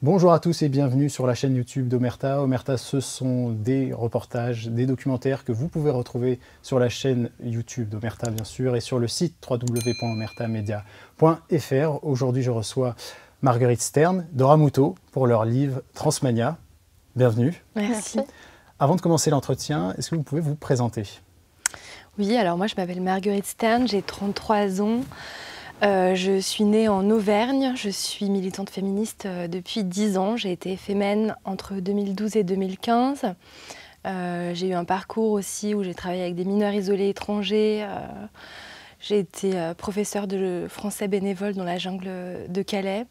Bonjour à tous et bienvenue sur la chaîne YouTube d'Omerta. Omerta, ce sont des reportages, des documentaires que vous pouvez retrouver sur la chaîne YouTube d'Omerta, bien sûr, et sur le site www.omertamedia.fr. Aujourd'hui, je reçois Marguerite Stern, Dora Muto, pour leur livre Transmania. Bienvenue. Merci. Avant de commencer l'entretien, est-ce que vous pouvez vous présenter? Oui, alors moi je m'appelle Marguerite Stern, j'ai 33 ans. Je suis née en Auvergne, je suis militante féministe depuis 10 ans. J'ai été FMN entre 2012 et 2015. J'ai eu un parcours aussi où j'ai travaillé avec des mineurs isolés étrangers. J'ai été professeure de français bénévole dans la jungle de Calais.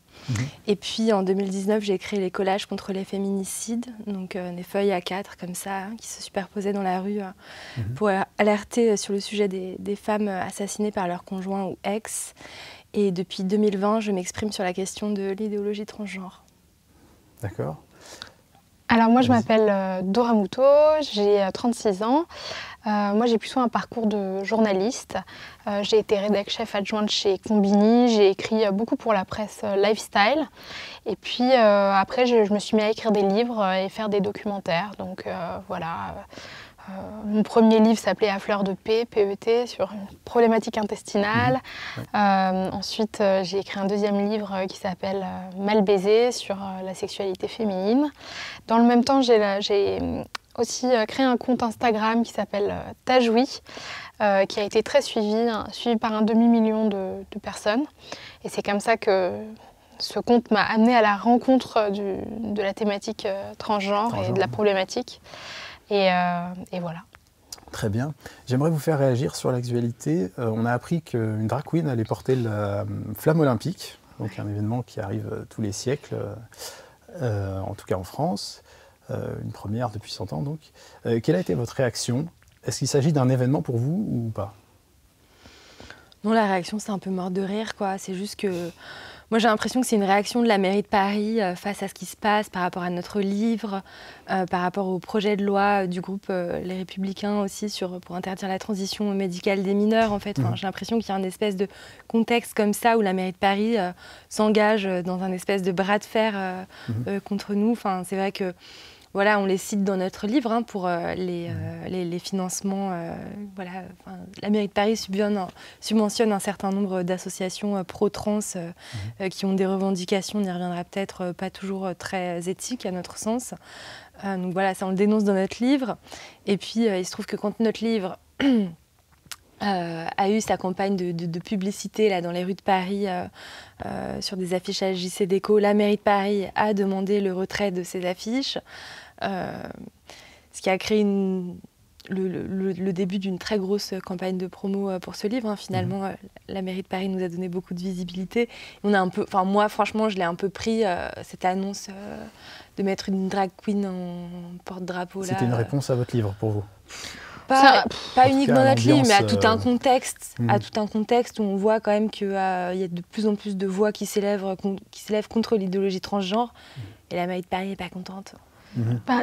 Et puis en 2019, j'ai créé les collages contre les féminicides, donc des feuilles A4 comme ça, qui se superposaient dans la rue pour alerter sur le sujet des femmes assassinées par leur conjoint ou ex. Et depuis 2020, je m'exprime sur la question de l'idéologie transgenre. D'accord. Alors moi je m'appelle Dora Muto, j'ai 36 ans. Moi j'ai plutôt un parcours de journaliste. J'ai été rédac chef adjointe chez Combini, j'ai écrit beaucoup pour la presse lifestyle. Et puis après je me suis mis à écrire des livres et faire des documentaires. Donc voilà. Mon premier livre s'appelait À fleur de paix, PET, sur une problématique intestinale. Ensuite, j'ai écrit un deuxième livre qui s'appelle Mal baisé, sur la sexualité féminine. Dans le même temps, j'ai aussi créé un compte Instagram qui s'appelle Tajoui, qui a été très suivi par un demi-million de personnes. Et c'est comme ça que ce compte m'a amené à la rencontre de la thématique transgenre et de la problématique. Et voilà. Très bien. J'aimerais vous faire réagir sur l'actualité. On a appris qu'une drag queen allait porter la flamme olympique, donc un événement qui arrive tous les siècles, en tout cas en France, une première depuis 100 ans donc. Quelle a été votre réaction? Est-ce qu'il s'agit d'un événement pour vous ou pas? Non, la réaction c'est un peu mort de rire, quoi. C'est juste que moi j'ai l'impression que c'est une réaction de la mairie de Paris face à ce qui se passe par rapport à notre livre, par rapport au projet de loi du groupe Les Républicains aussi pour interdire la transition médicale des mineurs. En fait, j'ai l'impression qu'il y a un espèce de contexte comme ça où la mairie de Paris s'engage dans un espèce de bras de fer contre nous. Enfin, c'est vrai que voilà, on les cite dans notre livre pour les financements. Voilà, la mairie de Paris subventionne un certain nombre d'associations pro-trans qui ont des revendications, on y reviendra peut-être, pas toujours très éthiques à notre sens. Donc voilà, ça on le dénonce dans notre livre. Et puis il se trouve que quand notre livre a eu sa campagne de publicité là, dans les rues de Paris sur des affichages JC Déco, la mairie de Paris a demandé le retrait de ces affiches. Ce qui a créé le début d'une très grosse campagne de promo pour ce livre. Finalement, la mairie de Paris nous a donné beaucoup de visibilité. On a un peu, moi, franchement, je l'ai un peu pris, cette annonce de mettre une drag queen en porte-drapeau. C'était une réponse à votre livre pour vous? Pas uniquement notre livre, mais à tout un contexte, où on voit quand même qu'il y a de plus en plus de voix qui s'élèvent contre l'idéologie transgenre. Et la mairie de Paris n'est pas contente.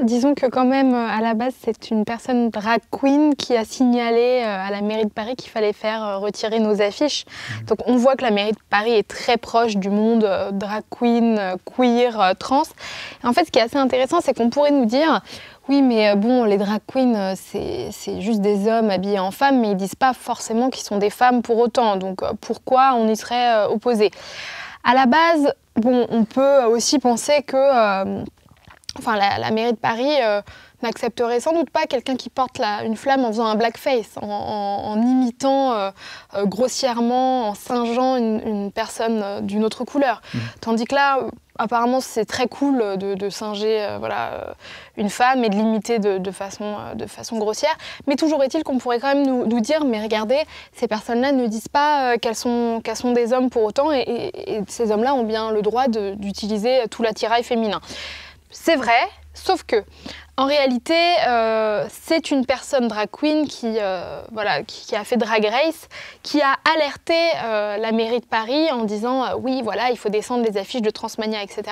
Disons que quand même, à la base, c'est une personne drag queen qui a signalé à la mairie de Paris qu'il fallait faire retirer nos affiches. Donc on voit que la mairie de Paris est très proche du monde drag queen, queer, trans. Et en fait, ce qui est assez intéressant, c'est qu'on pourrait nous dire oui, mais bon, les drag queens, c'est juste des hommes habillés en femmes, mais ils disent pas forcément qu'ils sont des femmes pour autant. Donc pourquoi on y serait opposé? À la base, bon, on peut aussi penser que la mairie de Paris n'accepterait sans doute pas quelqu'un qui porte une flamme en faisant un blackface, en imitant grossièrement, en singeant une personne d'une autre couleur. Tandis que là, apparemment, c'est très cool de singer une femme et de l'imiter de façon grossière. Mais toujours est-il qu'on pourrait quand même nous dire, mais regardez, ces personnes-là ne disent pas qu'elles sont des hommes pour autant, et ces hommes-là ont bien le droit d'utiliser tout l'attirail féminin. C'est vrai, Sauf que, en réalité, c'est une personne drag queen qui a fait Drag Race, qui a alerté la mairie de Paris en disant oui, voilà, il faut descendre les affiches de Transmania, etc.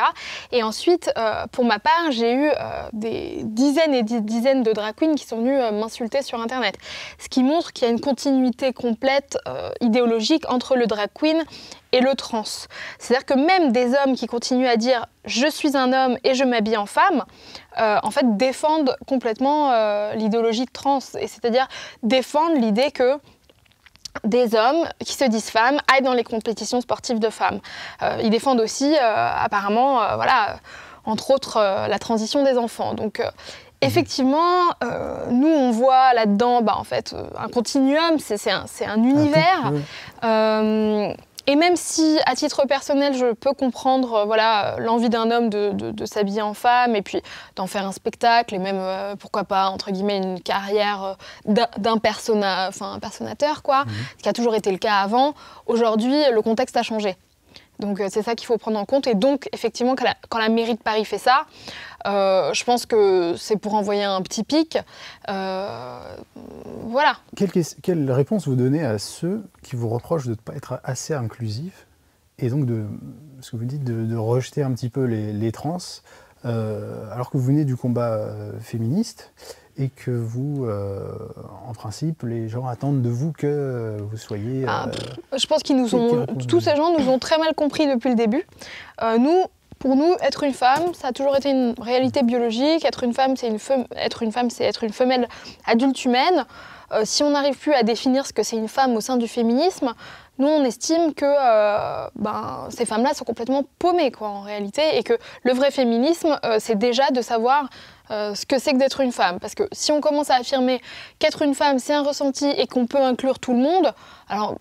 Et ensuite, pour ma part, j'ai eu des dizaines et des dizaines de drag queens qui sont venus m'insulter sur Internet. Ce qui montre qu'il y a une continuité complète idéologique entre le drag queen et le trans. C'est-à-dire que même des hommes qui continuent à dire « je suis un homme et je m'habille en femme », en fait défendent complètement l'idéologie de trans, et c'est-à-dire défendent l'idée que des hommes qui se disent femmes aillent dans les compétitions sportives de femmes. Ils défendent aussi apparemment, entre autres, la transition des enfants. Donc effectivement, nous on voit là-dedans en fait, un continuum, c'est un univers. Et même si, à titre personnel, je peux comprendre l'envie d'un homme de s'habiller en femme et puis d'en faire un spectacle et même, pourquoi pas, entre guillemets, une carrière d'un personnateur, quoi, ce qui a toujours été le cas avant, aujourd'hui, le contexte a changé. Donc c'est ça qu'il faut prendre en compte. Et donc, effectivement, quand la mairie de Paris fait ça, je pense que c'est pour envoyer un petit pic. Voilà. Quelle réponse vous donnez à ceux qui vous reprochent de ne pas être assez inclusifs et donc ce que vous dites, de rejeter un petit peu les trans, alors que vous venez du combat féministe et que vous, en principe, les gens attendent de vous que vous soyez... je pense tous ces gens nous ont très mal compris depuis le début. Pour nous, être une femme, ça a toujours été une réalité biologique. Être une femme, c'est être une femelle adulte humaine. Si on n'arrive plus à définir ce que c'est une femme au sein du féminisme, nous, on estime que ces femmes-là sont complètement paumées, quoi, en réalité, et que le vrai féminisme, c'est déjà de savoir ce que c'est que d'être une femme. Parce que si on commence à affirmer qu'être une femme, c'est un ressenti et qu'on peut inclure tout le monde, alors,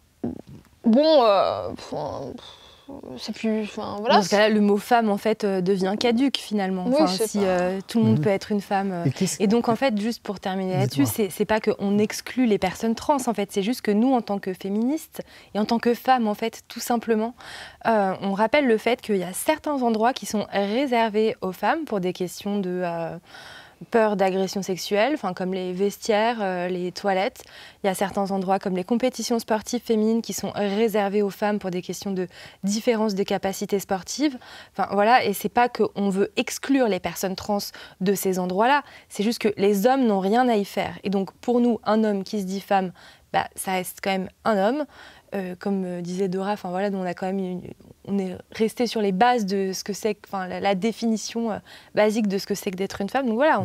c'est plus... voilà. Dans ce cas-là, le mot femme, en fait, devient caduque, finalement. Oui, si tout le monde peut être une femme. Et donc, en fait, juste pour terminer là-dessus, c'est pas qu'on exclut les personnes trans, en fait. C'est juste que nous, en tant que féministes et en tant que femmes, en fait, tout simplement, on rappelle le fait qu'il y a certains endroits qui sont réservés aux femmes pour des questions de... peur d'agression sexuelle, comme les vestiaires, les toilettes. Il y a certains endroits comme les compétitions sportives féminines qui sont réservées aux femmes pour des questions de différence de capacité sportive. Voilà, et c'est pas qu'on veut exclure les personnes trans de ces endroits-là, c'est juste que les hommes n'ont rien à y faire. Et donc pour nous, un homme qui se dit femme, ça reste quand même un homme. Comme disait Dora, on a quand même on est resté sur les bases de ce que c'est, la définition basique de ce que c'est que d'être une femme. Donc voilà,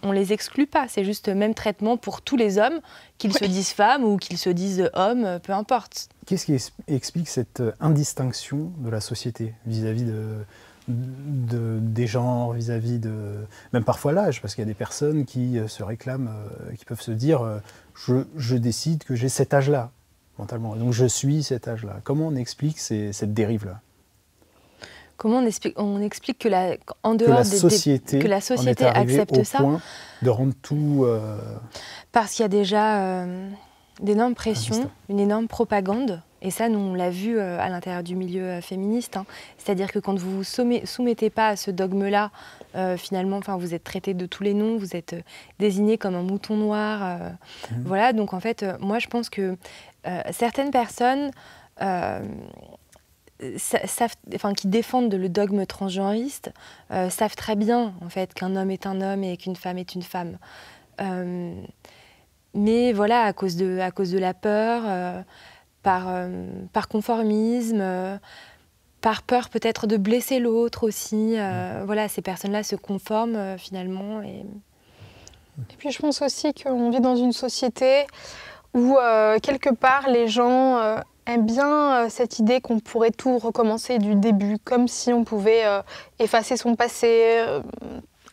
on les exclut pas. C'est juste le même traitement pour tous les hommes, qu'ils se disent femmes ou qu'ils se disent hommes, peu importe. Qu'est-ce qui explique cette indistinction de la société vis-à-vis des genres, vis-à-vis de même parfois l'âge, parce qu'il y a des personnes qui se réclament, qui peuvent se dire je décide que j'ai cet âge-là mentalement, donc je suis cet âge-là. Comment on explique cette dérive-là? Comment on explique que la société accepte ça, point de rendre tout parce qu'il y a déjà d'énormes pressions, une énorme propagande. Et ça, nous, on l'a vu à l'intérieur du milieu féministe. C'est-à-dire que quand vous vous soumettez pas à ce dogme-là, finalement, vous êtes traité de tous les noms, vous êtes désigné comme un mouton noir. Voilà, donc en fait, moi, je pense que certaines personnes qui défendent le dogme transgenriste savent très bien, en fait, qu'un homme est un homme et qu'une femme est une femme. Mais voilà, à cause de la peur... par conformisme, par peur peut-être de blesser l'autre aussi. Voilà, ces personnes-là se conforment finalement. Et puis je pense aussi qu'on vit dans une société où quelque part les gens aiment bien cette idée qu'on pourrait tout recommencer du début, comme si on pouvait effacer son passé,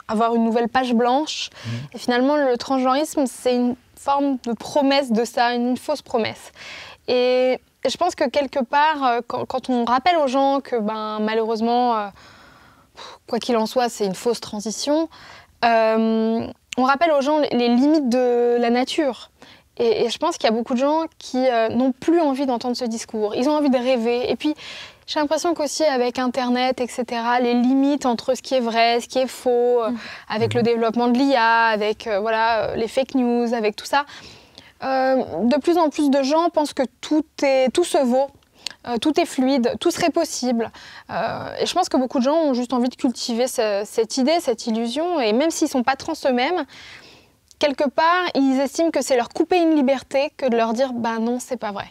avoir une nouvelle page blanche. Et finalement, le transgenrisme, c'est une forme de promesse de ça, une fausse promesse. Et je pense que quelque part, quand on rappelle aux gens que malheureusement, quoi qu'il en soit, c'est une fausse transition, on rappelle aux gens les limites de la nature. Et je pense qu'il y a beaucoup de gens qui n'ont plus envie d'entendre ce discours. Ils ont envie de rêver. Et puis, J'ai l'impression qu'aussi avec Internet, etc., les limites entre ce qui est vrai, ce qui est faux, avec le développement de l'IA, avec les fake news, avec tout ça, de plus en plus de gens pensent que tout se vaut. Tout est fluide, tout serait possible. Et je pense que beaucoup de gens ont juste envie de cultiver cette idée, cette illusion. Et même s'ils ne sont pas trans eux-mêmes, quelque part, ils estiment que c'est leur couper une liberté que de leur dire « bah non, c'est pas vrai ».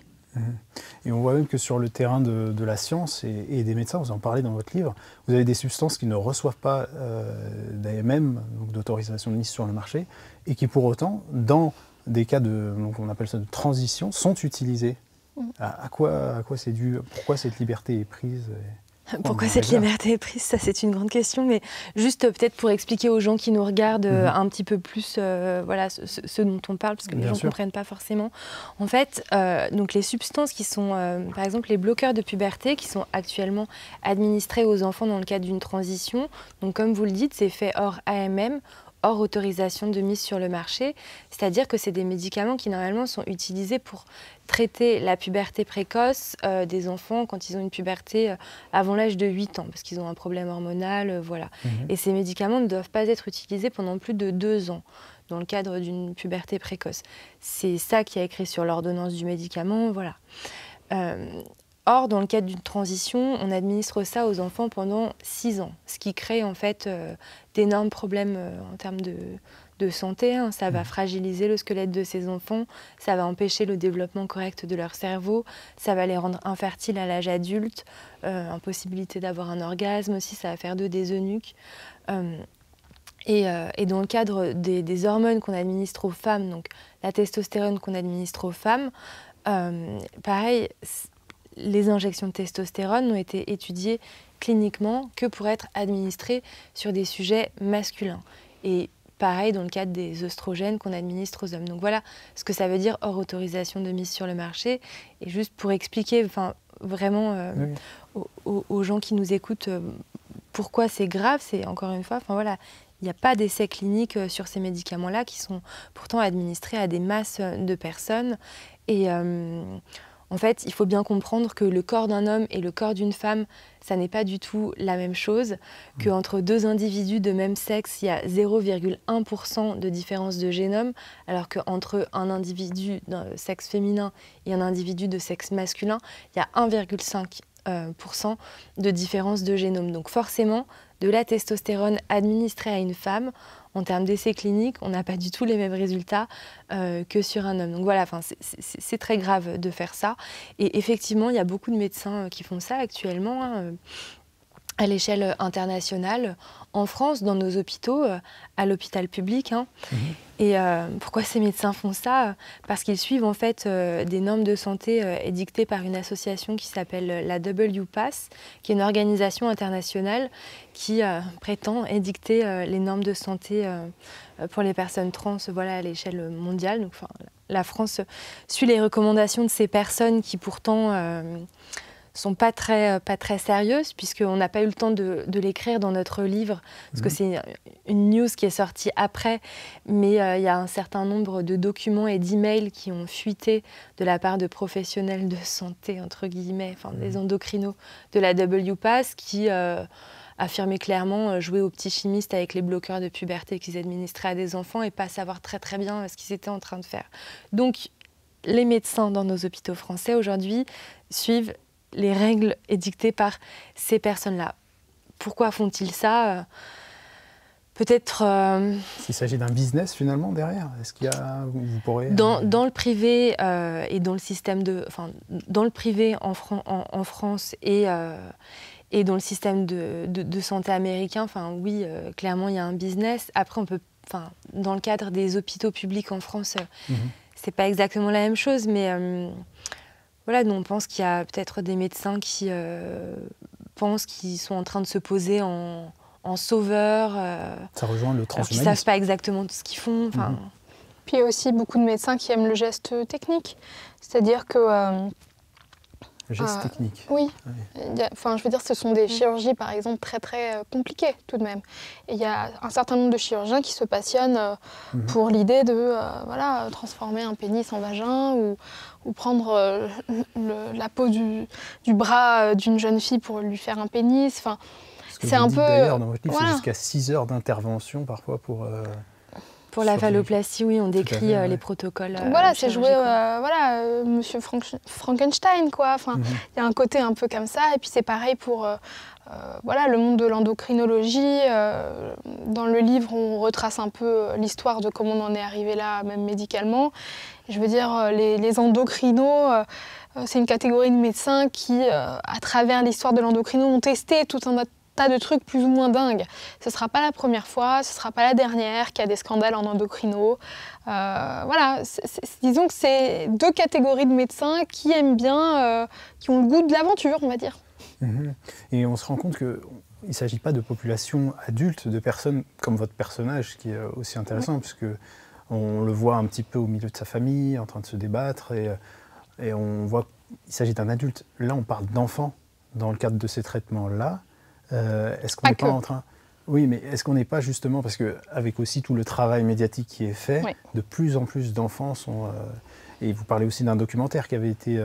Et on voit même que sur le terrain de la science et des médecins, vous en parlez dans votre livre, vous avez des substances qui ne reçoivent pas d'AMM, donc d'autorisation de mise sur le marché, et qui pour autant, dans des cas donc on appelle ça de transition, sont utilisées. À quoi c'est dû? Pourquoi cette liberté est prise? Pourquoi cette liberté est prise? Ça, c'est une grande question. Mais juste peut-être pour expliquer aux gens qui nous regardent un petit peu plus ce dont on parle, parce que les gens ne comprennent pas forcément. En fait, donc les substances qui sont, par exemple, les bloqueurs de puberté, qui sont actuellement administrés aux enfants dans le cadre d'une transition. Donc, comme vous le dites, c'est fait hors AMM, hors autorisation de mise sur le marché. C'est-à-dire que c'est des médicaments qui, normalement, sont utilisés pour traiter la puberté précoce des enfants quand ils ont une puberté avant l'âge de 8 ans, parce qu'ils ont un problème hormonal, voilà. Et ces médicaments ne doivent pas être utilisés pendant plus de 2 ans dans le cadre d'une puberté précoce. C'est ça qui est écrit sur l'ordonnance du médicament, voilà. Or, dans le cadre d'une transition, on administre ça aux enfants pendant 6 ans, ce qui crée en fait d'énormes problèmes en termes de santé. Ça va fragiliser le squelette de ces enfants, ça va empêcher le développement correct de leur cerveau, ça va les rendre infertiles à l'âge adulte, impossibilité d'avoir un orgasme aussi, ça va faire d'eux des eunuques. Et dans le cadre des hormones qu'on administre aux femmes, donc la testostérone qu'on administre aux femmes, pareil, les injections de testostérone n'ont été étudiées cliniquement que pour être administrées sur des sujets masculins. Et pareil dans le cadre des œstrogènes qu'on administre aux hommes. Donc voilà ce que ça veut dire hors autorisation de mise sur le marché. Et juste pour expliquer vraiment aux gens qui nous écoutent pourquoi c'est grave, c'est encore une fois, il n'y a pas d'essais cliniques sur ces médicaments-là qui sont pourtant administrés à des masses de personnes. Et en fait, il faut bien comprendre que le corps d'un homme et le corps d'une femme, ça n'est pas du tout la même chose, qu'entre 2 individus de même sexe, il y a 0,1% de différence de génome, alors qu'entre un individu de sexe féminin et un individu de sexe masculin, il y a 1,5% de différence de génome. Donc forcément, de la testostérone administrée à une femme, en termes d'essais cliniques, on n'a pas du tout les mêmes résultats que sur un homme. Donc voilà, c'est très grave de faire ça. Et effectivement, il y a beaucoup de médecins qui font ça actuellement, à l'échelle internationale, en France, dans nos hôpitaux, à l'hôpital public. Et pourquoi ces médecins font ça? Parce qu'ils suivent en fait des normes de santé édictées par une association qui s'appelle la WPATH, qui est une organisation internationale qui prétend édicter les normes de santé pour les personnes trans à l'échelle mondiale. Donc, la France suit les recommandations de ces personnes qui pourtant sont pas très sérieuses, puisqu'on n'a pas eu le temps de l'écrire dans notre livre, parce que c'est une news qui est sortie après, mais il y a un certain nombre de documents et d'emails qui ont fuité de la part de professionnels de santé, entre guillemets, des endocrinos de la WPATH, qui affirmaient clairement jouer aux petits chimistes avec les bloqueurs de puberté qu'ils administraient à des enfants et pas savoir très très bien ce qu'ils étaient en train de faire. Donc, les médecins dans nos hôpitaux français aujourd'hui suivent les règles édictées par ces personnes-là. Pourquoi font-ils ça? Peut-être... S'il s'agit d'un business finalement derrière, est-ce qu'il y a... Vous pourrez... Dans le privé et dans le système de... dans le privé en France et dans le système de santé américain, oui, clairement, il y a un business. Après, on peut... dans le cadre des hôpitaux publics en France, c'est pas exactement la même chose, mais... nous, on pense qu'il y a peut-être des médecins qui pensent qu'ils sont en train de se poser en sauveurs. Ça rejoint le transhumanisme. Ils ne savent pas exactement tout ce qu'ils font. Puis il y a aussi beaucoup de médecins qui aiment le geste technique. C'est-à-dire que Gestes techniques. Oui. Oui. Enfin, je veux dire, ce sont des chirurgies, par exemple, très très compliquées tout de même. Et il y a un certain nombre de chirurgiens qui se passionnent pour l'idée de voilà, transformer un pénis en vagin ou prendre la peau du bras d'une jeune fille pour lui faire un pénis. Enfin, c'est un peu... D'ailleurs, dans votre livre, voilà. C'est jusqu'à 6 heures d'intervention parfois pour... Pour la phalloplastie, oui, on décrit les protocoles. Voilà, c'est joué, voilà, Monsieur Frankenstein, quoi. Enfin, il y a un côté un peu comme ça. Et puis c'est pareil pour voilà, le monde de l'endocrinologie. Dans le livre, on retrace un peu l'histoire de comment on en est arrivé là, même médicalement. Et je veux dire, les endocrinos, c'est une catégorie de médecins qui, à travers l'histoire de l'endocrino, ont testé tout un tas de trucs plus ou moins dingues. Ce ne sera pas la première fois, ce ne sera pas la dernière qu'il y a des scandales en endocrino. Voilà, disons que c'est deux catégories de médecins qui aiment bien, qui ont le goût de l'aventure, on va dire. Et on se rend compte qu'il ne s'agit pas de population adulte, de personnes comme votre personnage, qui est aussi intéressant, puisque on le voit un petit peu au milieu de sa famille, en train de se débattre, et on voit qu'il s'agit d'un adulte. Là, on parle d'enfants dans le cadre de ces traitements-là. Est-ce qu'on n'est pas en train... Oui, mais est-ce qu'on n'est pas justement, parce qu'avec aussi tout le travail médiatique qui est fait, de plus en plus d'enfants sont... et vous parlez aussi d'un documentaire qui avait été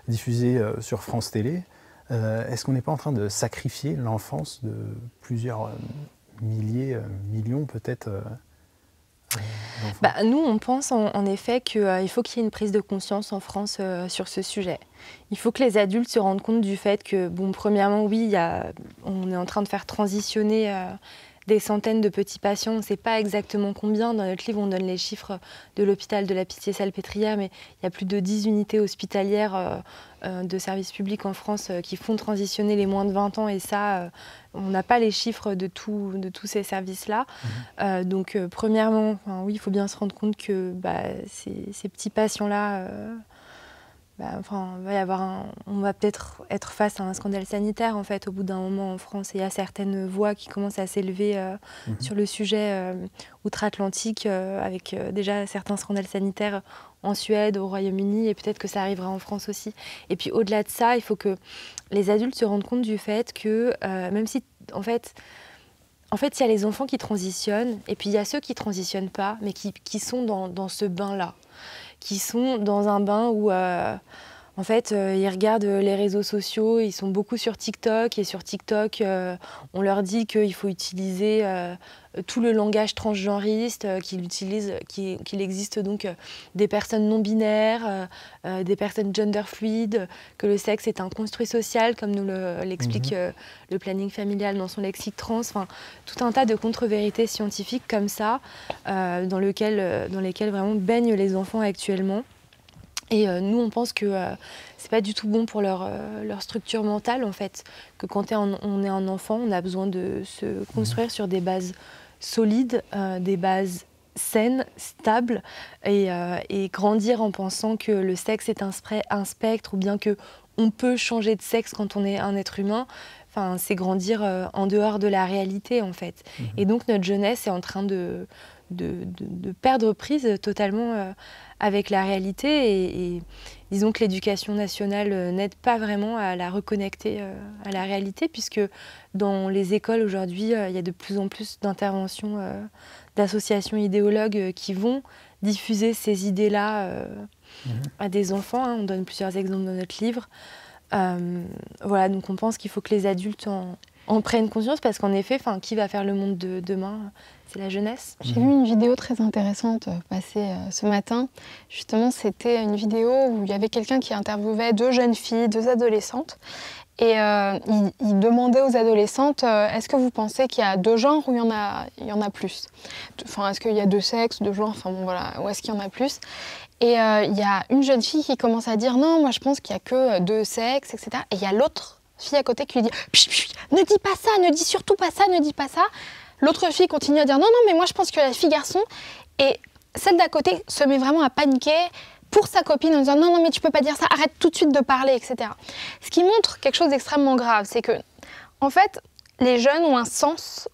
diffusé sur France Télé. Est-ce qu'on n'est pas en train de sacrifier l'enfance de plusieurs millions peut-être nous, on pense en effet qu'il faut qu'il y ait une prise de conscience en France sur ce sujet. Il faut que les adultes se rendent compte du fait que, bon, premièrement, oui, on est en train de faire transitionner des centaines de petits patients. On ne sait pas exactement combien. Dans notre livre, on donne les chiffres de l'hôpital de la Pitié-Salpêtrière, mais il y a plus de 10 unités hospitalières de services publics en France qui font transitionner les moins de 20 ans. Et ça, on n'a pas les chiffres de tous ces services-là. Donc, premièrement, oui, il faut bien se rendre compte que ces petits patients-là... on va peut-être être face à un scandale sanitaire en fait au bout d'un moment en France. Il y a certaines voix qui commencent à s'élever sur le sujet outre-Atlantique avec déjà certains scandales sanitaires en Suède, au Royaume-Uni, et peut-être que ça arrivera en France aussi. Et puis au-delà de ça, il faut que les adultes se rendent compte du fait que même si en fait, il y a les enfants qui transitionnent et puis il y a ceux qui transitionnent pas, mais qui sont dans ce bain-là, qui sont dans un bain où, en fait, ils regardent les réseaux sociaux, ils sont beaucoup sur TikTok, et sur TikTok, on leur dit qu'il faut utiliser tout le langage transgenriste, qu'il existe donc des personnes non-binaires, des personnes gender-fluides, que le sexe est un construit social, comme nous l'explique le planning familial dans son lexique trans, enfin, tout un tas de contre-vérités scientifiques comme ça, dans lesquelles vraiment baignent les enfants actuellement. Et nous, on pense que c'est pas du tout bon pour leur structure mentale, en fait, que quand on est un enfant, on a besoin de se construire sur des bases solides, des bases saines, stables, et grandir en pensant que le sexe est un spectre, ou bien qu'on peut changer de sexe quand on est un être humain. Enfin, c'est grandir en dehors de la réalité, en fait. Et donc, notre jeunesse est en train de perdre prise totalement avec la réalité, et disons que l'éducation nationale n'aide pas vraiment à la reconnecter à la réalité, puisque dans les écoles aujourd'hui, il y a de plus en plus d'interventions d'associations idéologues qui vont diffuser ces idées-là à des enfants. On donne plusieurs exemples dans notre livre. Voilà, donc on pense qu'il faut que les adultes en prennent conscience, parce qu'en effet, qui va faire le monde de demain ? C'est la jeunesse. J'ai vu une vidéo très intéressante passée ce matin. Justement, c'était une vidéo où il y avait quelqu'un qui interviewait deux jeunes filles, deux adolescentes. Et il demandait aux adolescentes, est-ce que vous pensez qu'il y a deux genres ou il y en a plus ? Enfin, est-ce qu'il y a deux sexes, deux genres ? Enfin bon, voilà, ou est-ce qu'il y en a plus ? Et il y a une jeune fille qui commence à dire, non, moi je pense qu'il n'y a que deux sexes, etc. Et il y a l'autre fille à côté qui lui dit, ne dis pas ça, ne dis surtout pas ça, ne dis pas ça. L'autre fille continue à dire, non, mais moi je pense que la fille garçon. Et celle d'à côté se met vraiment à paniquer pour sa copine en disant, non, mais tu peux pas dire ça, arrête tout de suite de parler, etc. Ce qui montre quelque chose d'extrêmement grave, c'est que, en fait, les jeunes ont un sens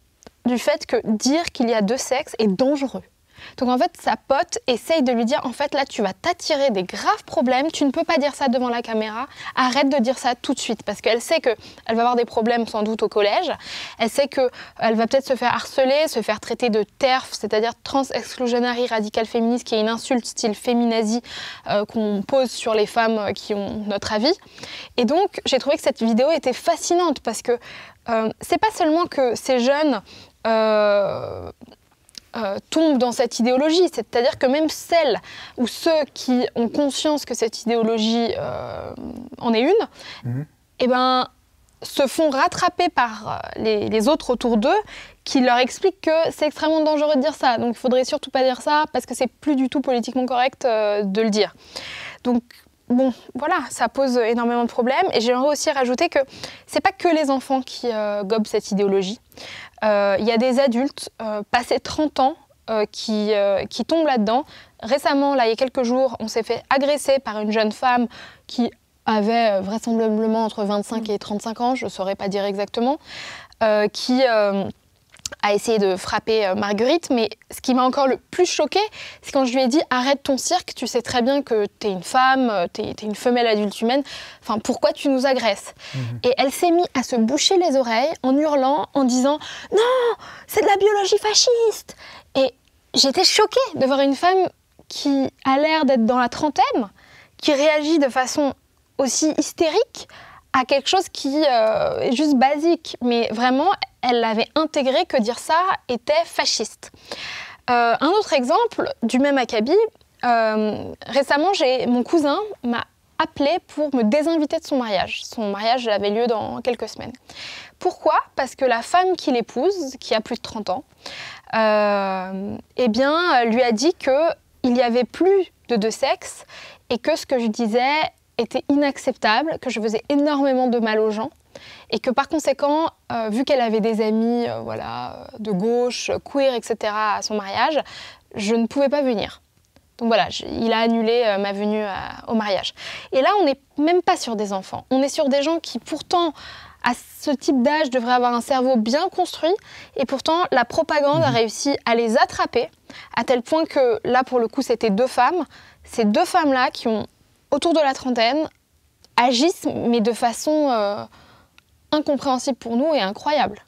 du fait que dire qu'il y a deux sexes est dangereux. Donc en fait, sa pote essaye de lui dire, en fait, là, tu vas t'attirer des graves problèmes, tu ne peux pas dire ça devant la caméra, arrête de dire ça tout de suite. Parce qu'elle sait qu'elle va avoir des problèmes sans doute au collège, elle sait qu'elle va peut-être se faire harceler, se faire traiter de TERF, c'est-à-dire Trans-Exclusionary Radical Feminist, qui est une insulte style féminazie qu'on pose sur les femmes qui ont notre avis. Et donc, j'ai trouvé que cette vidéo était fascinante parce que c'est pas seulement que ces jeunes tombent dans cette idéologie, c'est-à-dire que même celles ou ceux qui ont conscience que cette idéologie en est une, eh ben, se font rattraper par les autres autour d'eux qui leur expliquent que c'est extrêmement dangereux de dire ça, donc il faudrait surtout pas dire ça parce que c'est plus du tout politiquement correct de le dire. Donc bon, voilà, ça pose énormément de problèmes. Et j'aimerais aussi rajouter que c'est pas que les enfants qui gobent cette idéologie. Il y a des adultes passés 30 ans qui tombent là-dedans. Récemment, là, il y a quelques jours, on s'est fait agresser par une jeune femme qui avait vraisemblablement entre 25 et 35 ans, je ne saurais pas dire exactement, qui a essayé de frapper Marguerite, mais ce qui m'a encore le plus choquée, c'est quand je lui ai dit « Arrête ton cirque, tu sais très bien que t'es une femme, t'es une femelle adulte humaine, enfin pourquoi tu nous agresses ?» Et elle s'est mise à se boucher les oreilles en hurlant, en disant « Non, c'est de la biologie fasciste !» Et j'étais choquée de voir une femme qui a l'air d'être dans la trentaine, qui réagit de façon aussi hystérique à quelque chose qui est juste basique, mais vraiment, elle avait intégré que dire ça était fasciste. Un autre exemple, du même acabit, récemment, mon cousin m'a appelé pour me désinviter de son mariage. Son mariage avait lieu dans quelques semaines. Pourquoi ? Parce que la femme qu'il épouse, qui a plus de 30 ans, eh bien, lui a dit qu'il n'y avait plus de deux sexes et que ce que je disais était inacceptable, que je faisais énormément de mal aux gens et que par conséquent, vu qu'elle avait des amis de gauche, queer, etc. à son mariage, je ne pouvais pas venir. Donc voilà, il a annulé ma venue au mariage. Et là, on n'est même pas sur des enfants. On est sur des gens qui pourtant, à ce type d'âge, devraient avoir un cerveau bien construit et pourtant, la propagande a réussi à les attraper à tel point que là, pour le coup, c'était deux femmes. Ces deux femmes-là qui ont autour de la trentaine, agissent, mais de façon incompréhensible pour nous et incroyable.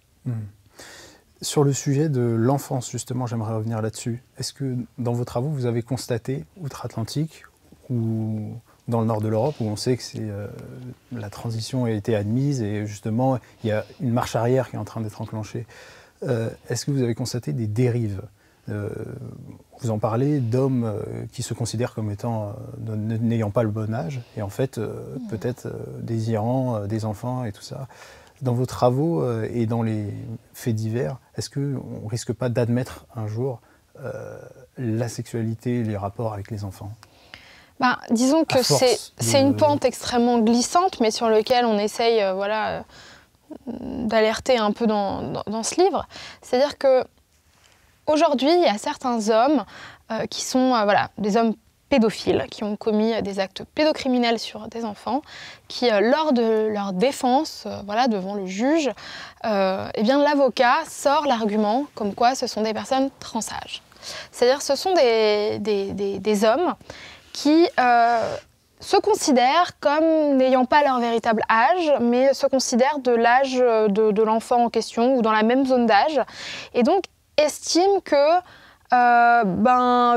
Sur le sujet de l'enfance, justement, j'aimerais revenir là-dessus. Est-ce que dans vos travaux, vous avez constaté, outre-Atlantique ou dans le nord de l'Europe, où on sait que la transition a été admise et justement, il y a une marche arrière qui est en train d'être enclenchée, est-ce que vous avez constaté des dérives ? Vous en parlez d'hommes qui se considèrent comme étant n'ayant pas le bon âge et en fait peut-être désirant des enfants et tout ça. Dans vos travaux et dans les faits divers, est-ce qu'on ne risque pas d'admettre un jour la sexualité et les rapports avec les enfants ? Disons que c'est une pente extrêmement glissante, mais sur laquelle on essaye d'alerter un peu dans ce livre. C'est-à-dire que aujourd'hui, il y a certains hommes qui sont des hommes pédophiles, qui ont commis des actes pédocriminels sur des enfants, qui, lors de leur défense, devant le juge, l'avocat sort l'argument comme quoi ce sont des personnes transâges. C'est-à-dire ce sont des hommes qui se considèrent comme n'ayant pas leur véritable âge, mais se considèrent de l'âge de l'enfant en question ou dans la même zone d'âge, et donc estiment que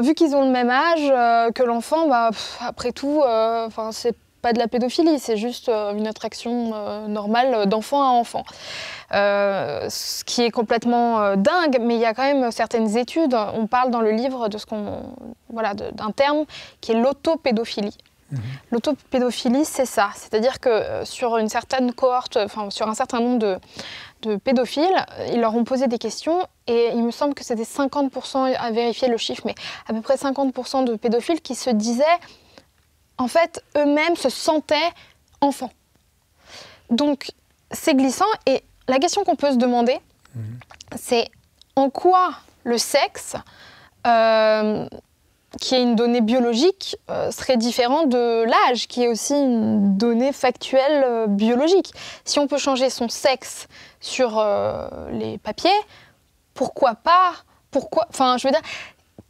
vu qu'ils ont le même âge que l'enfant, après tout, c'est pas de la pédophilie, c'est juste une attraction normale d'enfant à enfant. Ce qui est complètement dingue, mais il y a quand même certaines études. On parle dans le livre de d'un terme qui est l'autopédophilie. L'autopédophilie, c'est ça. C'est-à-dire que sur une certaine cohorte, sur un certain nombre de pédophiles, ils leur ont posé des questions et il me semble que c'était 50%, à vérifier le chiffre, mais à peu près 50% de pédophiles qui se disaient, en fait, eux-mêmes se sentaient enfants. Donc, c'est glissant et la question qu'on peut se demander, c'est en quoi le sexe, qui est une donnée biologique, serait différent de l'âge, qui est aussi une donnée factuelle biologique. Si on peut changer son sexe sur les papiers, pourquoi pas ?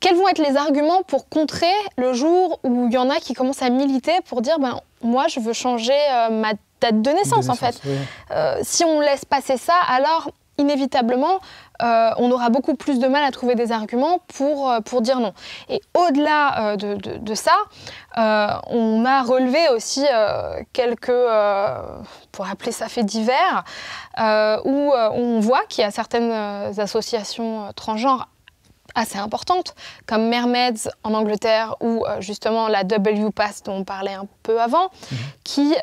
quels vont être les arguments pour contrer le jour où il y en a qui commencent à militer pour dire moi je veux changer ma date de naissance en fait. Oui. Si on laisse passer ça, alors inévitablement on aura beaucoup plus de mal à trouver des arguments pour dire non. Et au-delà de ça, on a relevé aussi quelques, pour appeler ça faits divers, où on voit qu'il y a certaines associations transgenres assez importantes, comme Mermaids en Angleterre ou justement la WPATH dont on parlait un peu avant, qui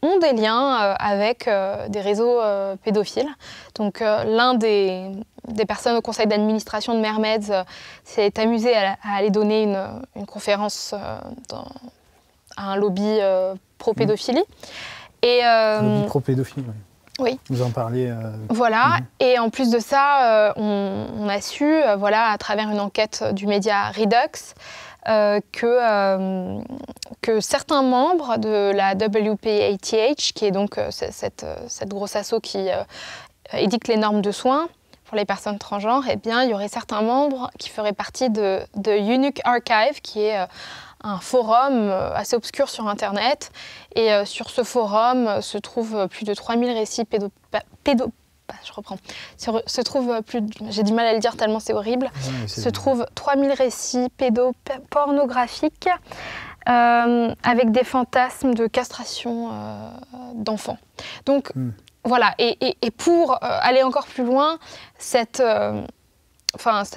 ont des liens avec des réseaux pédophiles. Donc l'un des personnes au conseil d'administration de Mermaids s'est amusé à aller donner une conférence à un lobby pro-pédophilie. Lobby pro-pédophilie, oui. Oui. Vous en parliez. Voilà, et en plus de ça, on a su, à travers une enquête du média Redux, que certains membres de la WPATH, qui est donc cette grosse asso qui édicte les normes de soins pour les personnes transgenres, eh bien, il y aurait certains membres qui feraient partie de Eunuch Archive, qui est un forum assez obscur sur Internet. Et sur ce forum se trouvent plus de 3000 récits se trouve j'ai du mal à le dire tellement c'est horrible. Se trouvent 3000 récits pédopornographiques avec des fantasmes de castration d'enfants. Donc voilà, et pour aller encore plus loin,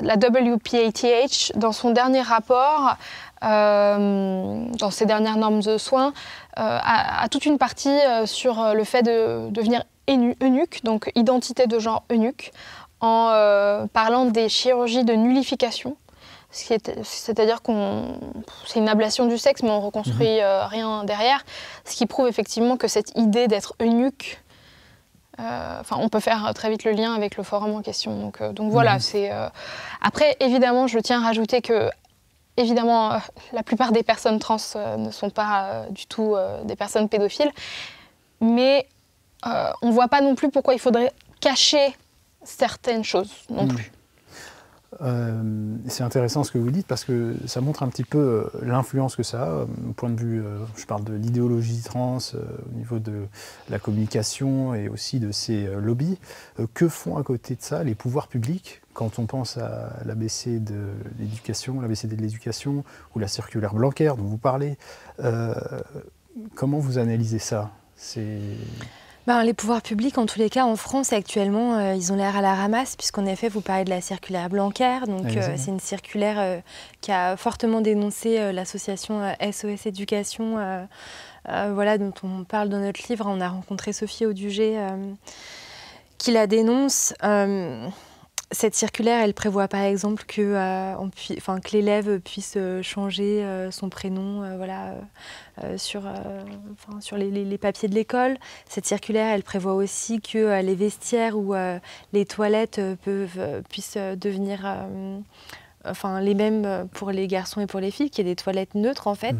la WPATH, dans son dernier rapport, dans ses dernières normes de soins, a toute une partie sur le fait de devenir eunuque, donc identité de genre eunuque, en parlant des chirurgies de nullification, c'est-à-dire c'est une ablation du sexe, mais on ne reconstruit rien derrière, ce qui prouve effectivement que cette idée d'être eunuque, on peut faire très vite le lien avec le forum en question. Donc voilà, c'est... Après, évidemment, je tiens à rajouter que évidemment, la plupart des personnes trans ne sont pas du tout des personnes pédophiles, mais on ne voit pas non plus pourquoi il faudrait cacher certaines choses non plus. C'est intéressant ce que vous dites parce que ça montre un petit peu l'influence que ça a au point de vue, je parle de l'idéologie trans, au niveau de la communication et aussi de ces lobbies. Que font à côté de ça les pouvoirs publics quand on pense à l'ABC de l'éducation, l'ABCD de l'éducation ou la circulaire Blanquer dont vous parlez? Comment vous analysez ça? Les pouvoirs publics, en tous les cas, en France, actuellement, ils ont l'air à la ramasse, puisqu'en effet, vous parlez de la circulaire Blanquer. Donc, c'est une circulaire qui a fortement dénoncé l'association SOS Éducation, dont on parle dans notre livre. On a rencontré Sophie Audugé, qui la dénonce. Cette circulaire, elle prévoit par exemple que l'élève puisse changer son prénom sur les papiers de l'école. Cette circulaire, elle prévoit aussi que les vestiaires ou les toilettes puissent devenir les mêmes pour les garçons et pour les filles, qu'il y ait des toilettes neutres en fait.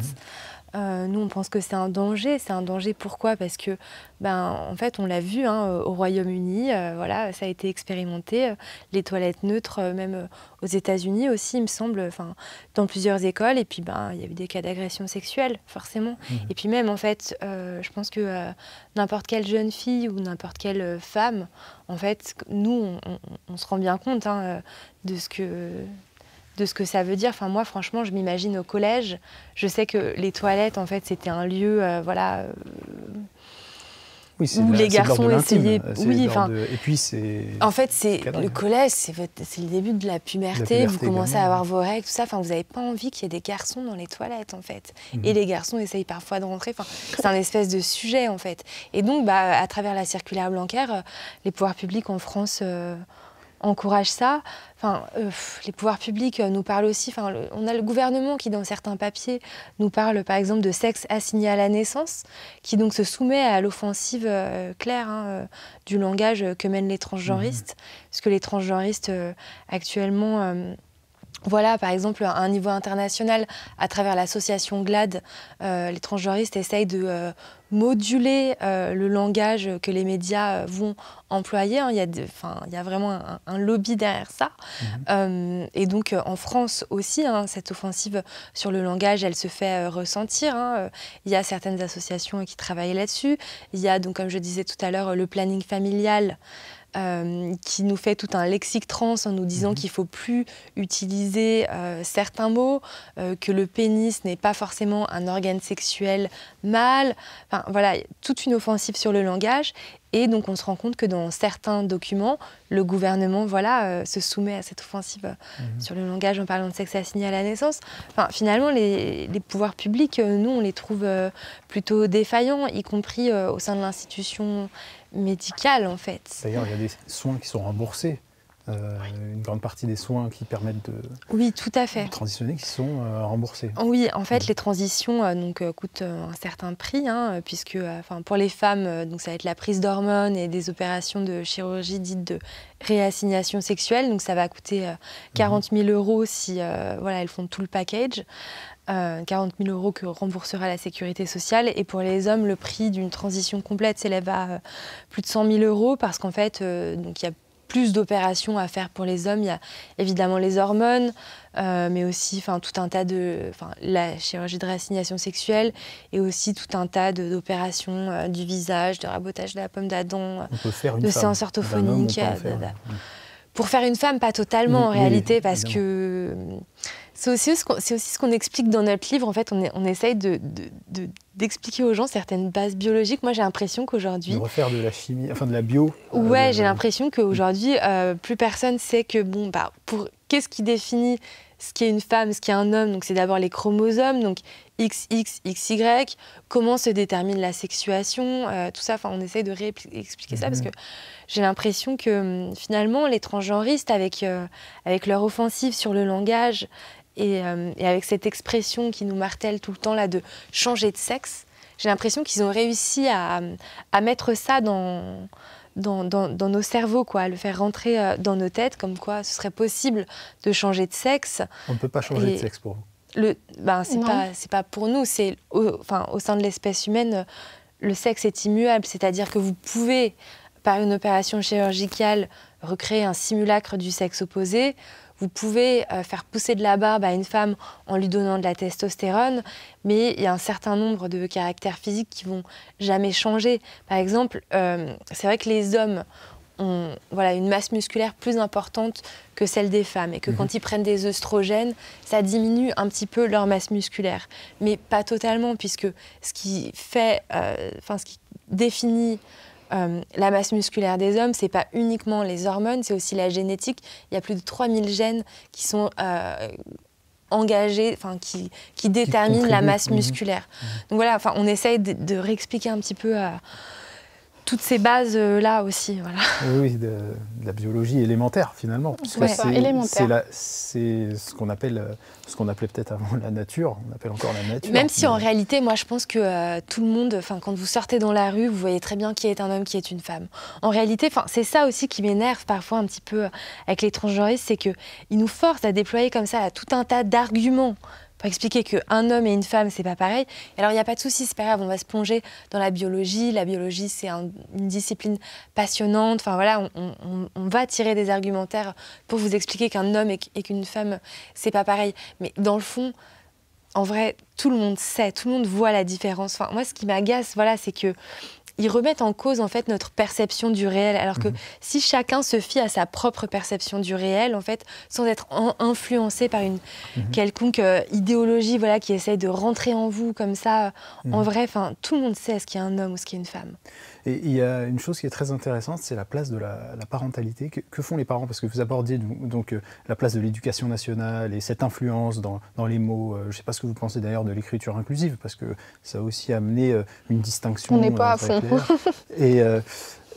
Nous, on pense que c'est un danger. C'est un danger pourquoi? Parce que, en fait, on l'a vu au Royaume-Uni, ça a été expérimenté. Les toilettes neutres, même aux États-Unis aussi, il me semble, dans plusieurs écoles. Et puis, il y a eu des cas d'agression sexuelle, forcément. Et puis même, en fait, je pense que n'importe quelle jeune fille ou n'importe quelle femme, en fait, nous, on se rend bien compte de ce que ça veut dire. Moi, franchement, je m'imagine au collège. Je sais que les toilettes, en fait, c'était un lieu, où les garçons essayaient. Et puis c'est. En fait, le collège, c'est le début de la puberté. Vous commencez à avoir vos règles, tout ça. Vous n'avez pas envie qu'il y ait des garçons dans les toilettes, en fait. Et les garçons essayent parfois de rentrer. C'est un espèce de sujet, en fait. Et donc, à travers la circulaire Blanquer, les pouvoirs publics en France encouragent ça. Les pouvoirs publics nous parlent aussi, on a le gouvernement qui, dans certains papiers, nous parle par exemple de sexe assigné à la naissance, qui donc se soumet à l'offensive claire du langage que mènent les transgenristes, parce que les transgenristes actuellement Voilà, par exemple, à un niveau international, à travers l'association GLAAD, les transgenristes essayent de moduler le langage que les médias vont employer. Hein. Il y a vraiment un lobby derrière ça. Et donc, en France aussi, hein, cette offensive sur le langage, elle se fait ressentir. Hein. Il y a certaines associations qui travaillent là-dessus. Il y a, donc, comme je disais tout à l'heure, le planning familial, qui nous fait tout un lexique trans en nous disant qu'il ne faut plus utiliser certains mots, que le pénis n'est pas forcément un organe sexuel mâle. Enfin, voilà, toute une offensive sur le langage. Et donc on se rend compte que dans certains documents, le gouvernement se soumet à cette offensive sur le langage en parlant de sexe assigné à la naissance. Enfin, finalement, les pouvoirs publics, nous, on les trouve plutôt défaillants, y compris au sein de l'institution médicale, en fait. D'ailleurs, il y a des soins qui sont remboursés. Une grande partie des soins qui permettent oui, tout à fait. de transitionner qui sont remboursés. Oui, en fait, les transitions coûtent un certain prix, hein, puisque pour les femmes, donc ça va être la prise d'hormones et des opérations de chirurgie dites de réassignation sexuelle. Donc ça va coûter 40 000 € si elles font tout le package. 40 000 € que remboursera la sécurité sociale. Et pour les hommes, le prix d'une transition complète s'élève à plus de 100 000 € parce qu'en fait, donc il y a plus d'opérations à faire pour les hommes. Il y a évidemment les hormones, mais aussi tout un tas la chirurgie de réassignation sexuelle et aussi tout un tas d'opérations du visage, de rabotage de la pomme d'Adam, de séances orthophoniques. Pour faire une femme, pas totalement en réalité, parce que c'est aussi ce qu'on explique dans notre livre. En fait, on essaye d'expliquer aux gens certaines bases biologiques. Moi, j'ai l'impression qu'aujourd'hui... De refaire de la chimie, de la bio. Ouais, j'ai l'impression qu'aujourd'hui, plus personne sait que, qu'est-ce qui définit ce qui est une femme, ce qui est un homme? Donc, c'est d'abord les chromosomes, donc XX, XY, comment se détermine la sexuation, tout ça. On essaye de réexpliquer ça parce que j'ai l'impression que, finalement, les transgenristes, avec leur offensive sur le langage, et avec cette expression qui nous martèle tout le temps là de changer de sexe, j'ai l'impression qu'ils ont réussi à mettre ça dans nos cerveaux, à le faire rentrer dans nos têtes, comme quoi ce serait possible de changer de sexe. On ne peut pas changer de sexe pour vous. C'est pas pour nous, c'est au sein de l'espèce humaine, le sexe est immuable, c'est-à-dire que vous pouvez, par une opération chirurgicale, recréer un simulacre du sexe opposé. Vous pouvez faire pousser de la barbe à une femme en lui donnant de la testostérone, mais il y a un certain nombre de caractères physiques qui vont jamais changer. Par exemple, c'est vrai que les hommes ont une masse musculaire plus importante que celle des femmes et que quand ils prennent des œstrogènes, ça diminue un petit peu leur masse musculaire. Mais pas totalement, puisque ce qui définit la masse musculaire des hommes, c'est pas uniquement les hormones, c'est aussi la génétique. Il y a plus de 3000 gènes qui sont engagés, qui déterminent la masse musculaire. Donc voilà, on essaye de réexpliquer un petit peu toutes ces bases-là aussi. Voilà. Oui, de la biologie élémentaire, finalement. C'est ce qu'on appelait peut-être avant la nature, on appelle encore la nature. Même si en réalité, moi je pense que tout le monde, quand vous sortez dans la rue, vous voyez très bien qui est un homme, qui est une femme. En réalité, c'est ça aussi qui m'énerve parfois un petit peu avec les transgenristes, c'est qu'ils nous forcent à déployer comme ça tout un tas d'arguments pour expliquer qu'un homme et une femme, c'est pas pareil. Et alors, il n'y a pas de souci, c'est pas grave, on va se plonger dans la biologie. La biologie, c'est une discipline passionnante. On va tirer des argumentaires pour vous expliquer qu'un homme et qu'une femme, c'est pas pareil. Mais dans le fond, en vrai, tout le monde sait, tout le monde voit la différence. Moi, ce qui m'agace, c'est que ils remettent en cause en fait notre perception du réel, alors que si chacun se fie à sa propre perception du réel, en fait, sans être influencé par une quelconque idéologie, qui essaye de rentrer en vous comme ça, en vrai, tout le monde sait ce qu'est un homme ou ce qu'est une femme. Et il y a une chose qui est très intéressante, c'est la place de la parentalité. Que font les parents? Parce que vous abordiez donc la place de l'éducation nationale et cette influence dans les mots. Je ne sais pas ce que vous pensez d'ailleurs de l'écriture inclusive, parce que ça a aussi amené une distinction. On n'est pas à fond.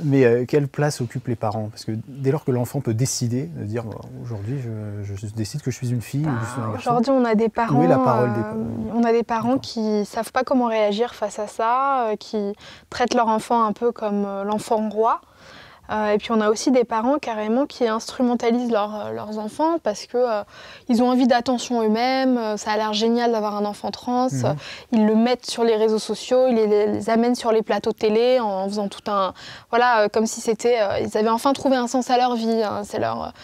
Mais quelle place occupent les parents? Parce que dès lors que l'enfant peut décider, de dire aujourd'hui je décide que je suis une fille ou que je suis un garçon. Aujourd'hui, on a des parents, où est la parole on a des parents qui ne savent pas comment réagir face à ça, qui traitent leur enfant un peu comme l'enfant roi. Et puis on a aussi des parents carrément qui instrumentalisent leurs enfants parce qu'ils ont envie d'attention eux-mêmes, ça a l'air génial d'avoir un enfant trans, ils le mettent sur les réseaux sociaux, ils les amènent sur les plateaux de télé en faisant tout un... Voilà, comme si c'était... ils avaient enfin trouvé un sens à leur vie, hein, c'est leur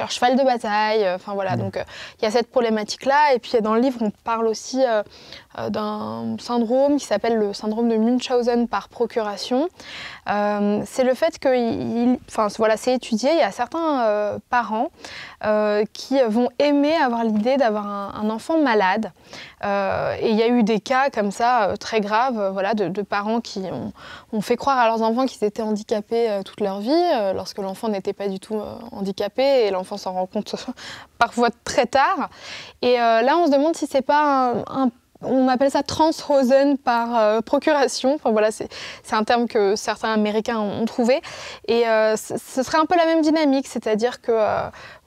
cheval de bataille, enfin voilà, donc il y a cette problématique-là. Et puis dans le livre, on parle aussi d'un syndrome qui s'appelle le syndrome de Munchausen par procuration. C'est le fait que, voilà, c'est étudié, il y a certains parents qui vont aimer avoir l'idée d'avoir un enfant malade. Et il y a eu des cas comme ça très graves, voilà, de parents qui ont fait croire à leurs enfants qu'ils étaient handicapés toute leur vie, lorsque l'enfant n'était pas du tout handicapé, et l'enfant s'en rend compte parfois très tard. Et là, on se demande si c'est pas on appelle ça Transhausen par procuration. Enfin, voilà, c'est un terme que certains Américains ont trouvé. Et ce serait un peu la même dynamique, c'est-à-dire que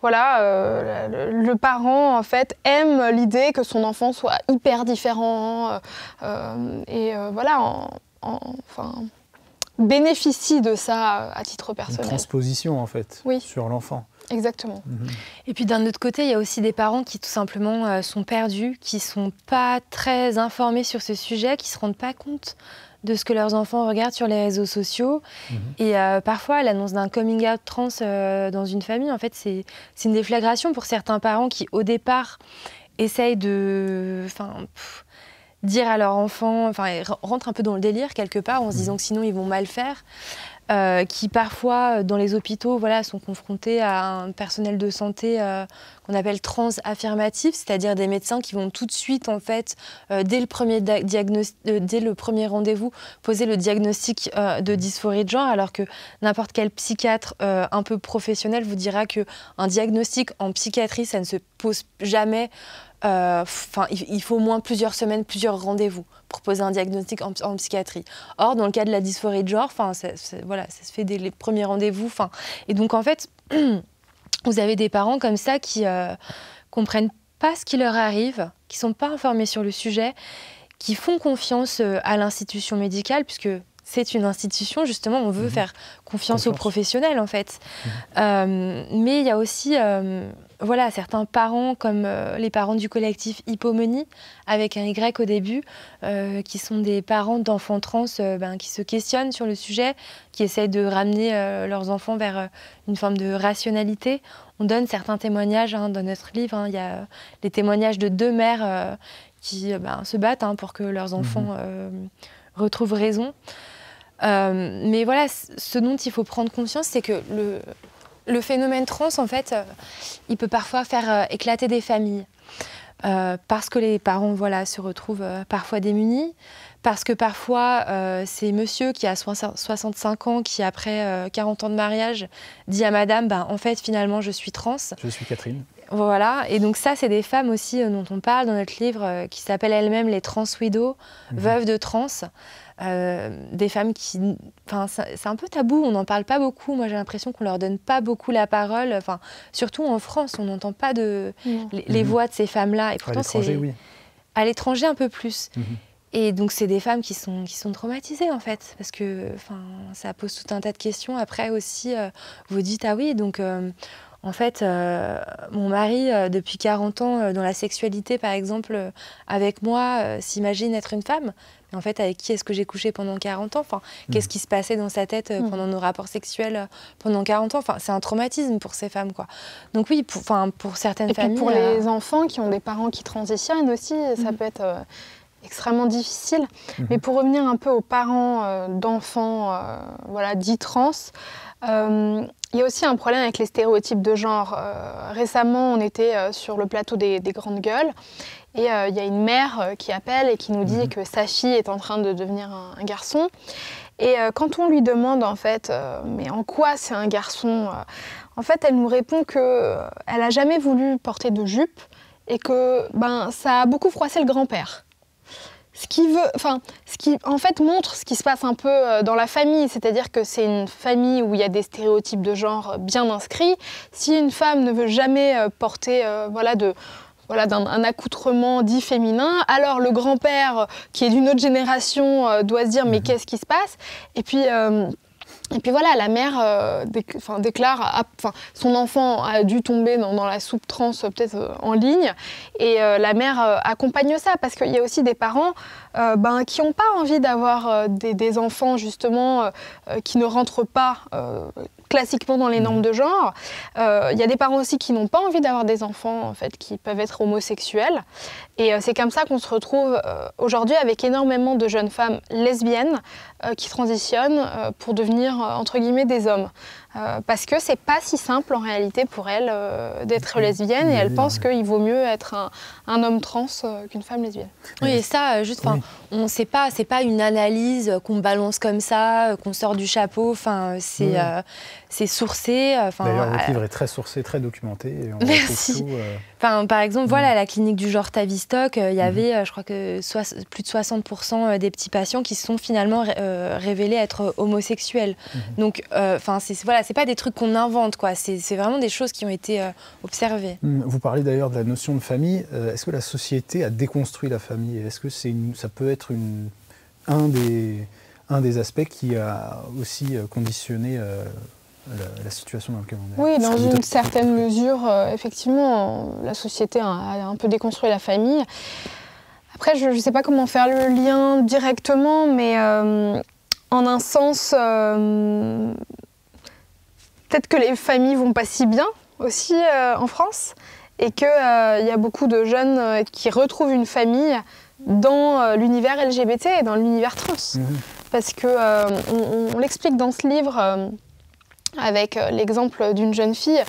le parent en fait aime l'idée que son enfant soit hyper différent bénéficie de ça à titre personnel. Une transposition en fait sur l'enfant. Exactement. Et puis d'un autre côté, il y a aussi des parents qui tout simplement sont perdus, qui ne sont pas très informés sur ce sujet, qui ne se rendent pas compte de ce que leurs enfants regardent sur les réseaux sociaux. Et parfois, l'annonce d'un coming out trans dans une famille, en fait, c'est une déflagration pour certains parents qui, au départ, essayent de... dire à leur enfant, rentrent un peu dans le délire quelque part, en se disant que sinon ils vont mal faire. Qui parfois dans les hôpitaux sont confrontés à un personnel de santé qu'on appelle trans-affirmatif, c'est-à-dire des médecins qui vont tout de suite en fait dès le premier rendez-vous poser le diagnostic de dysphorie de genre, alors que n'importe quel psychiatre un peu professionnel vous dira qu'un diagnostic en psychiatrie ça ne se pose jamais. Il faut au moins plusieurs semaines, plusieurs rendez-vous pour poser un diagnostic en psychiatrie. Or, dans le cas de la dysphorie de genre, ça se fait dès les premiers rendez-vous. Et donc, en fait, vous avez des parents comme ça qui comprennent pas ce qui leur arrive, qui sont pas informés sur le sujet, qui font confiance à l'institution médicale, puisque c'est une institution, justement, on veut faire confiance aux professionnels, en fait. Mais il y a aussi certains parents, comme les parents du collectif Hypomonie, avec un Y au début, qui sont des parents d'enfants trans qui se questionnent sur le sujet, qui essayent de ramener leurs enfants vers une forme de rationalité. On donne certains témoignages dans notre livre. Il y a les témoignages de 2 mères qui se battent pour que leurs enfants retrouvent raison. Mais voilà, ce dont il faut prendre conscience, c'est que le phénomène trans, en fait, il peut parfois faire éclater des familles. Parce que les parents se retrouvent parfois démunis, parce que parfois c'est monsieur qui a 65 ans qui, après 40 ans de mariage, dit à madame en fait, finalement, je suis trans. Je suis Catherine. Voilà, et donc ça, c'est des femmes aussi dont on parle dans notre livre, qui s'appellent elles-mêmes les trans widows, veuves de trans. Des femmes qui... c'est un peu tabou, on n'en parle pas beaucoup. Moi, j'ai l'impression qu'on leur donne pas beaucoup la parole. Surtout en France, on n'entend pas les voix de ces femmes-là. Et pourtant, à l'étranger, un peu plus. Et donc, c'est des femmes qui sont traumatisées, en fait. Parce que ça pose tout un tas de questions. Après aussi, vous dites, ah oui, donc... en fait, mon mari, depuis 40 ans, dans la sexualité, par exemple, avec moi, s'imagine être une femme. Mais en fait, avec qui est-ce que j'ai couché pendant 40 ans ? Qu'est-ce qui se passait dans sa tête pendant nos rapports sexuels pendant 40 ans ? C'est un traumatisme pour ces femmes, quoi. Donc oui, pour certaines familles... Et puis pour les enfants qui ont des parents qui transitionnent aussi, ça peut être extrêmement difficile. Mais pour revenir un peu aux parents d'enfants dits trans... il y a aussi un problème avec les stéréotypes de genre. Récemment, on était sur le plateau des Grandes Gueules et il y a une mère qui appelle et qui nous dit que sa fille est en train de devenir un garçon. Et quand on lui demande en fait, mais en quoi c'est un garçon, en fait, elle nous répond qu'elle n'a jamais voulu porter de jupe et que ça a beaucoup froissé le grand-père. Ce qui en fait montre ce qui se passe un peu dans la famille, c'est-à-dire que c'est une famille où il y a des stéréotypes de genre bien inscrits. Si une femme ne veut jamais porter un accoutrement dit féminin, alors le grand-père qui est d'une autre génération doit se dire mais qu'est-ce qui se passe ? Et puis Et puis voilà, la mère déclare, son enfant a dû tomber dans la soupe trans peut-être en ligne, et la mère accompagne ça, parce qu'il y a aussi des parents qui n'ont pas envie d'avoir des enfants justement qui ne rentrent pas classiquement dans les normes de genre. Il y a des parents aussi qui n'ont pas envie d'avoir des enfants en fait, qui peuvent être homosexuels. Et c'est comme ça qu'on se retrouve aujourd'hui avec énormément de jeunes femmes lesbiennes qui transitionnent pour devenir, entre guillemets, des hommes. Parce que c'est pas si simple en réalité pour elles d'être lesbienne, et elles pensent qu'il vaut mieux être un homme trans qu'une femme lesbienne. Oui, et ça, juste, on sait pas, c'est pas une analyse qu'on balance comme ça, qu'on sort du chapeau, c'est sourcé. D'ailleurs, votre livre est très sourcé, très documenté. Et on Merci. Par exemple, voilà, à la clinique du genre Tavistock, il y avait, je crois que plus de 60% des petits patients qui se sont finalement révélés être homosexuels. Donc, c'est pas des trucs qu'on invente, quoi. C'est vraiment des choses qui ont été observées. Vous parlez d'ailleurs de la notion de famille. Est-ce que la société a déconstruit la famille? Est-ce que ça peut être un des aspects qui a aussi conditionné la situation dans laquelle on est? Oui, dans une certaine mesure, effectivement, la société a un peu déconstruit la famille. Après, je ne sais pas comment faire le lien directement, mais en un sens, peut-être que les familles vont pas si bien aussi en France, et qu'il y a beaucoup de jeunes qui retrouvent une famille dans l'univers LGBT et dans l'univers trans. Parce que on l'explique dans ce livre avec l'exemple d'une jeune fille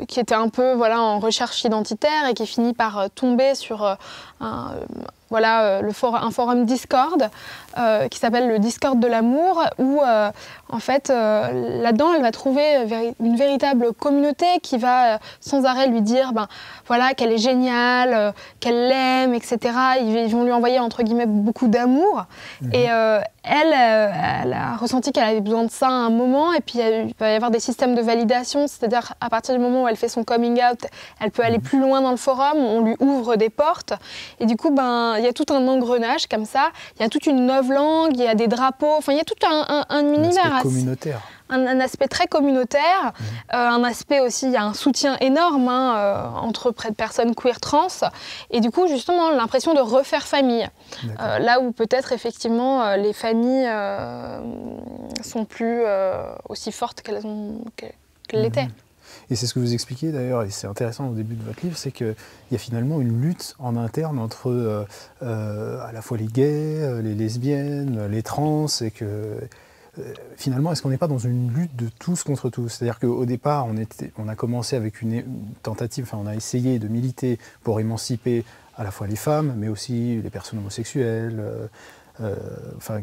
qui était un peu en recherche identitaire et qui finit par tomber sur un forum Discord qui s'appelle le Discord de l'amour, où en fait là-dedans elle va trouver une véritable communauté qui va sans arrêt lui dire qu'elle est géniale, qu'elle l'aime, etc. Ils vont lui envoyer entre guillemets beaucoup d'amour. Et elle a ressenti qu'elle avait besoin de ça à un moment, et puis il va y avoir des systèmes de validation, c'est-à-dire à partir du moment où elle fait son coming out, elle peut aller plus loin dans le forum, on lui ouvre des portes, et du coup il y a tout un engrenage comme ça, il y a toute une novlangue, il y a des drapeaux, il y a tout un univers communautaire. Un aspect très communautaire, un aspect aussi, il y a un soutien énorme entre personnes queer trans, et du coup justement l'impression de refaire famille, là où peut-être effectivement les familles sont plus aussi fortes qu'elles l'étaient. Et c'est ce que vous expliquez d'ailleurs, et c'est intéressant au début de votre livre, c'est qu'il y a finalement une lutte en interne entre à la fois les gays, les lesbiennes, les trans, et que finalement, est-ce qu'on n'est pas dans une lutte de tous contre tous? C'est-à-dire qu'au départ, on a commencé avec une tentative, on a essayé de militer pour émanciper à la fois les femmes, mais aussi les personnes homosexuelles,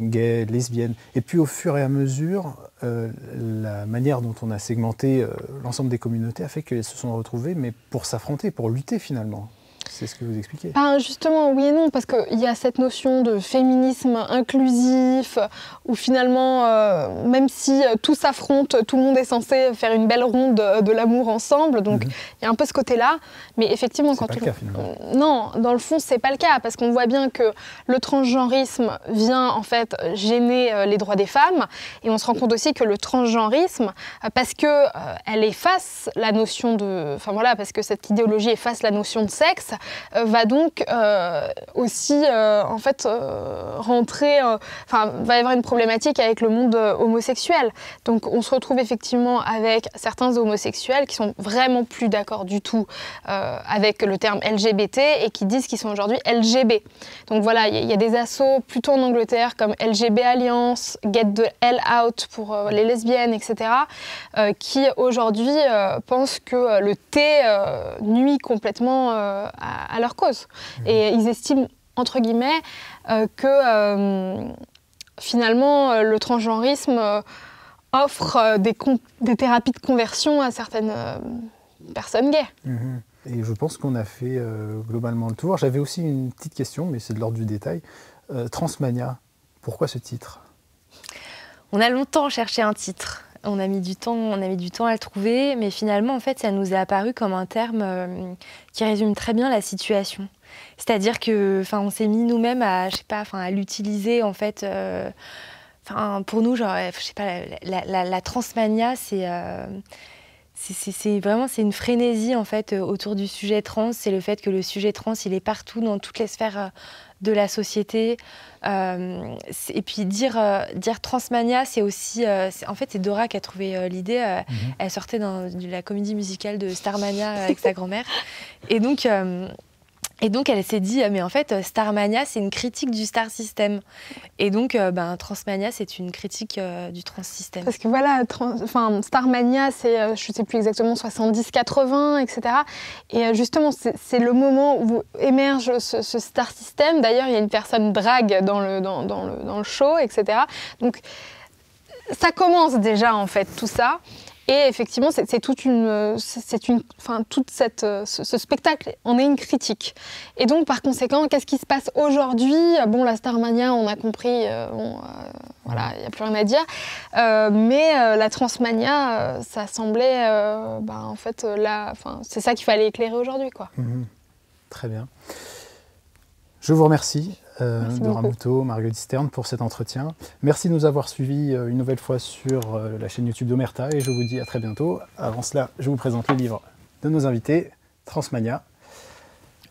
gays, lesbiennes. Et puis au fur et à mesure, la manière dont on a segmenté l'ensemble des communautés a fait qu'elles se sont retrouvées, mais pour s'affronter, pour lutter finalement. C'est ce que vous expliquez. Justement, oui et non, parce qu'il y a cette notion de féminisme inclusif, où finalement, même si tout s'affronte, tout le monde est censé faire une belle ronde de l'amour ensemble, donc il y a un peu ce côté-là. Mais effectivement, c'est pas le cas, finalement. Non, dans le fond, c'est pas le cas, parce qu'on voit bien que le transgenrisme vient en fait gêner les droits des femmes, et on se rend compte aussi que le transgenrisme, parce que elle efface la notion de, parce que cette idéologie efface la notion de sexe, va donc aussi rentrer, va y avoir une problématique avec le monde homosexuel. Donc on se retrouve effectivement avec certains homosexuels qui sont vraiment plus d'accord du tout avec le terme LGBT et qui disent qu'ils sont aujourd'hui LGB. Donc voilà, il y a des assos plutôt en Angleterre comme LGB Alliance, Get the Hell Out pour les lesbiennes, etc. Qui aujourd'hui pensent que le T nuit complètement à leur cause. Et ils estiment, entre guillemets, que finalement le transgenrisme offre des thérapies de conversion à certaines personnes gays. Et je pense qu'on a fait globalement le tour. J'avais aussi une petite question, mais c'est de l'ordre du détail. Transmania, pourquoi ce titre? On a longtemps cherché un titre. On a mis du temps à le trouver, mais finalement, en fait, ça nous est apparu comme un terme qui résume très bien la situation. C'est-à-dire que, on s'est mis nous-mêmes à l'utiliser, en fait, Enfin, pour nous, genre, je sais pas, la transmania, c'est vraiment une frénésie en fait autour du sujet trans. C'est le fait que le sujet trans, il est partout dans toutes les sphères de la société. Et puis dire transmania, c'est aussi, en fait, c'est Dora qui a trouvé l'idée. Elle sortait de la comédie musicale de Starmania avec sa grand-mère, et donc elle s'est dit, mais en fait, Starmania, c'est une critique du star system. Et donc, Transmania, c'est une critique du trans system. Parce que voilà, Starmania, c'est, je ne sais plus exactement, 70-80, etc. Et justement, c'est le moment où émerge ce star system. D'ailleurs, il y a une personne drague dans le show, etc. Donc, ça commence déjà, en fait, tout ça. Et effectivement, ce spectacle en est une critique. Et donc, par conséquent, qu'est-ce qui se passe aujourd'hui ? Bon, la Starmania, on a compris, voilà, il n'y a plus rien à dire. Mais la Transmania, ça semblait, en fait, c'est ça qu'il fallait éclairer aujourd'hui, quoi. Très bien. Je vous remercie, Dora beaucoup. Muto, Marguerite Stern, pour cet entretien. Merci de nous avoir suivis une nouvelle fois sur la chaîne YouTube d'Omerta et je vous dis à très bientôt. Avant cela, je vous présente le livre de nos invités, Transmania.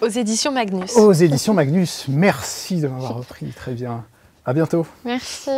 Aux éditions Magnus. Aux éditions Magnus. Merci de m'avoir repris. Très bien. À bientôt. Merci.